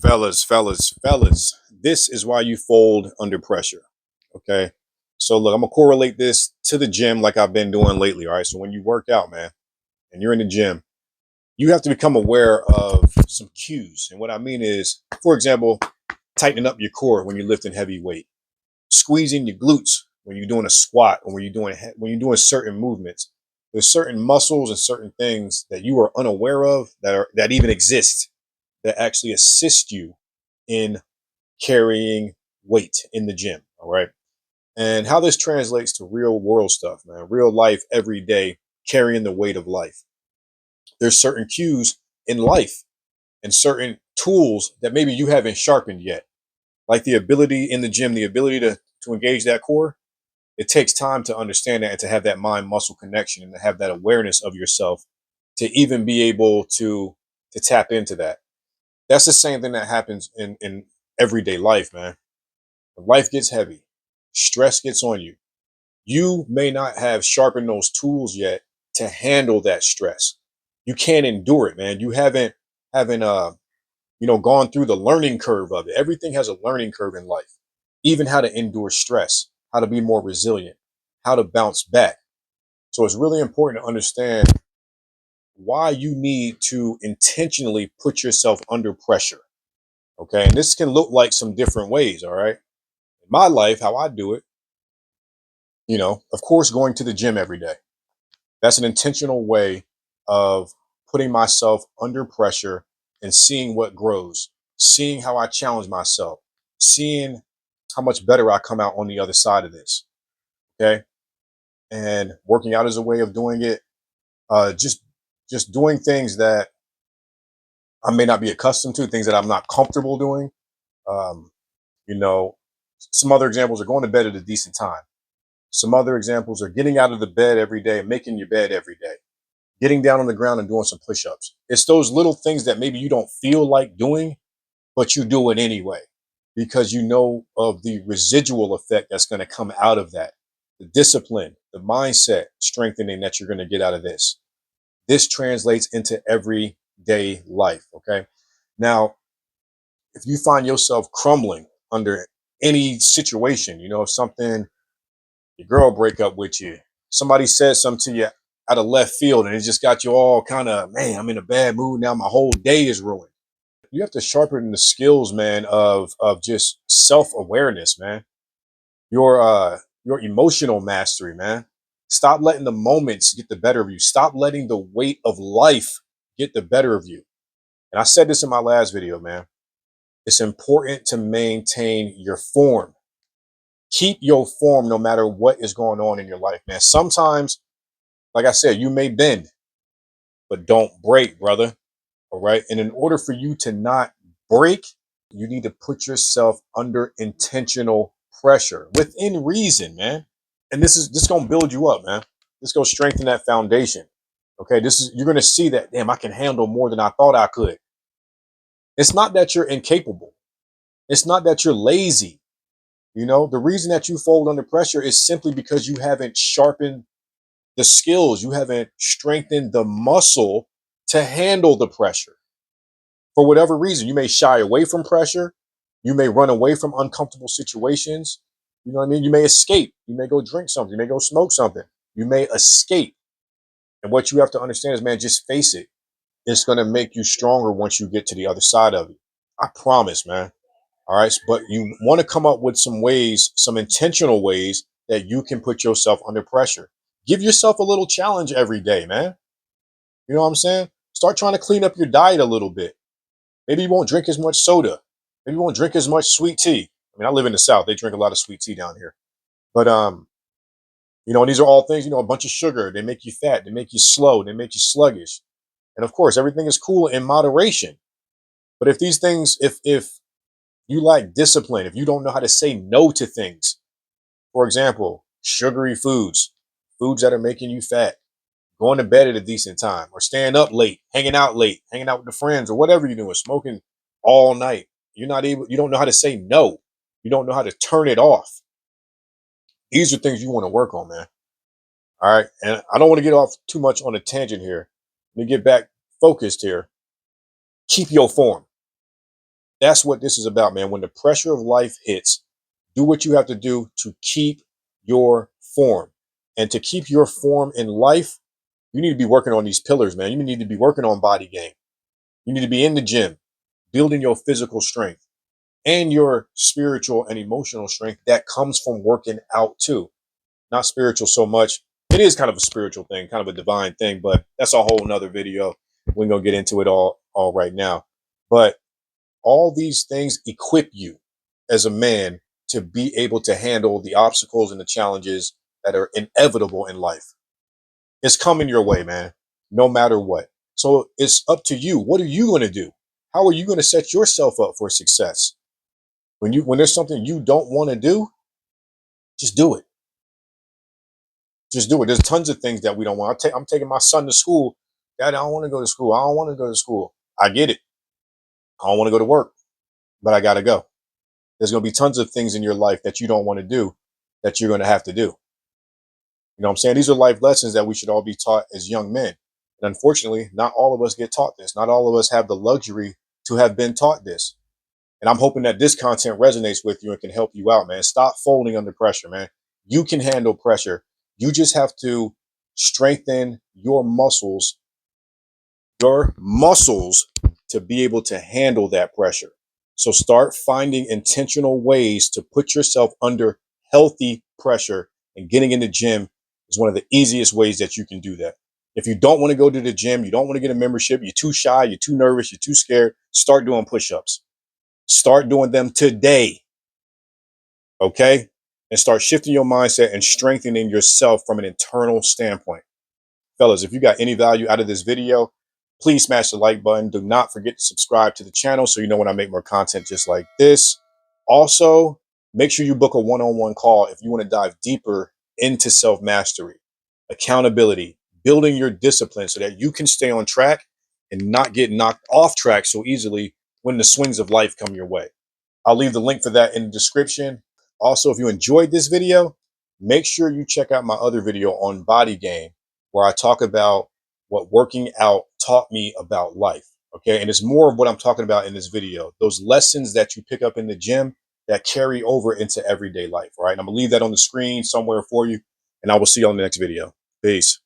Fellas, this is why you fold under pressure. Okay. So look, I'm gonna correlate this to the gym like I've been doing lately. All right. So when you work out, man, and you're in the gym, you have to become aware of some cues. And what I mean is, for example, tightening up your core when you're lifting heavy weight, squeezing your glutes when you're doing a squat or when you're doing certain movements. There's certain muscles and certain things that you are unaware of that even exist that actually assist you in carrying weight in the gym. All right. And how this translates to real world stuff, man, real life, every day, carrying the weight of life. There's certain cues in life and certain tools that maybe you haven't sharpened yet, like the ability in the gym, the ability to engage that core. It takes time to understand that and to have that mind muscle connection and to have that awareness of yourself to even be able to tap into that. That's the same thing that happens in everyday life, man. When life gets heavy, stress gets on you. You may not have sharpened those tools yet to handle that stress. You can't endure it, man. You haven't gone through the learning curve of it. Everything has a learning curve in life. Even how to endure stress, how to be more resilient, how to bounce back. So it's really important to understand why you need to intentionally put yourself under pressure. Okay. And this can look like some different ways. All right. In my life, how I do it, of course, going to the gym every day. That's an intentional way of putting myself under pressure and seeing what grows, seeing how I challenge myself, seeing how much better I come out on the other side of this. Okay. And working out is a way of doing it. Just doing things that I may not be accustomed to, things that I'm not comfortable doing. Um, you know, some other examples are going to bed at a decent time. Some other examples are getting out of the bed every day and making your bed every day, getting down on the ground and doing some push-ups. It's those little things that maybe you don't feel like doing, but you do it anyway because you know of the residual effect that's going to come out of that. The discipline, the mindset strengthening that you're going to get out of this. This translates into everyday life. Okay. Now, if you find yourself crumbling under any situation, if something, your girl break up with you, somebody says something to you out of left field and it just got you all kind of, man, I'm in a bad mood now, my whole day is ruined. You have to sharpen the skills, man, of just self-awareness, man. Your emotional mastery, man. Stop letting the moments get the better of you. Stop letting the weight of life get the better of you. And I said this in my last video, man. It's important to maintain your form. Keep your form no matter what is going on in your life, man. Sometimes, like I said, you may bend, but don't break, brother. All right. And in order for you to not break, you need to put yourself under intentional pressure within reason, man. And this gonna build you up, man. This gonna strengthen that foundation. Okay. You're gonna see that, damn, I can handle more than I thought I could. It's not that you're incapable. It's not that you're lazy. The reason that you fold under pressure is simply because you haven't sharpened the skills. You haven't strengthened the muscle to handle the pressure. For whatever reason, you may shy away from pressure. You may run away from uncomfortable situations. You know what I mean? You may escape. You may go drink something. You may go smoke something. You may escape. And what you have to understand is, man, just face it. It's going to make you stronger once you get to the other side of it. I promise, man. All right. But you want to come up with some ways, some intentional ways that you can put yourself under pressure. Give yourself a little challenge every day, man. You know what I'm saying? Start trying to clean up your diet a little bit. Maybe you won't drink as much soda. Maybe you won't drink as much sweet tea. I mean, I live in the South. They drink a lot of sweet tea down here. But and these are all things, a bunch of sugar. They make you fat. They make you slow. They make you sluggish. And of course, everything is cool in moderation. But if these things, if you lack discipline, if you don't know how to say no to things, for example, sugary foods that are making you fat, going to bed at a decent time, or staying up late, hanging out with the friends, or whatever you're doing, smoking all night. You don't know how to say no. You don't know how to turn it off. These are things you want to work on, man. All right. And I don't want to get off too much on a tangent here. Let me get back focused here. Keep your form. That's what this is about, man. When the pressure of life hits, do what you have to do to keep your form. And to keep your form in life, you need to be working on these pillars, man. You need to be working on body game. You need to be in the gym, building your physical strength and your spiritual and emotional strength that comes from working out too. Not spiritual so much. It is kind of a spiritual thing, kind of a divine thing, but that's a whole nother video. We're gonna get into it all right now. But all these things equip you as a man to be able to handle the obstacles and the challenges that are inevitable in life. It's coming your way, man, no matter what. So it's up to you. What are you going to do? How are you going to set yourself up for success? When there's something you don't want to do, just do it. Just do it. There's tons of things that we don't want. I'm taking my son to school. Dad, I don't want to go to school. I don't want to go to school. I get it. I don't want to go to work, but I got to go. There's going to be tons of things in your life that you don't want to do that you're going to have to do. You know what I'm saying? These are life lessons that we should all be taught as young men. And unfortunately, not all of us get taught this. Not all of us have the luxury to have been taught this. And I'm hoping that this content resonates with you and can help you out, man. Stop folding under pressure, man. You can handle pressure. You just have to strengthen your muscles to be able to handle that pressure. So start finding intentional ways to put yourself under healthy pressure, and getting in the gym is one of the easiest ways that you can do that. If you don't want to go to the gym, you don't want to get a membership, you're too shy, you're too nervous, you're too scared, start doing push-ups. Start doing them today. Okay? And start shifting your mindset and strengthening yourself from an internal standpoint. Fellas, if you got any value out of this video, please smash the like button. Do not forget to subscribe to the channel so you know when I make more content just like this. Also, make sure you book a one-on-one call if you want to dive deeper into self-mastery, accountability, building your discipline so that you can stay on track and not get knocked off track so easily when the swings of life come your way. I'll leave the link for that in the description. Also, if you enjoyed this video, make sure you check out my other video on body game, where I talk about what working out taught me about life. Okay. And it's more of what I'm talking about in this video. Those lessons that you pick up in the gym that carry over into everyday life. All right. And I'm going to leave that on the screen somewhere for you. And I will see you on the next video. Peace.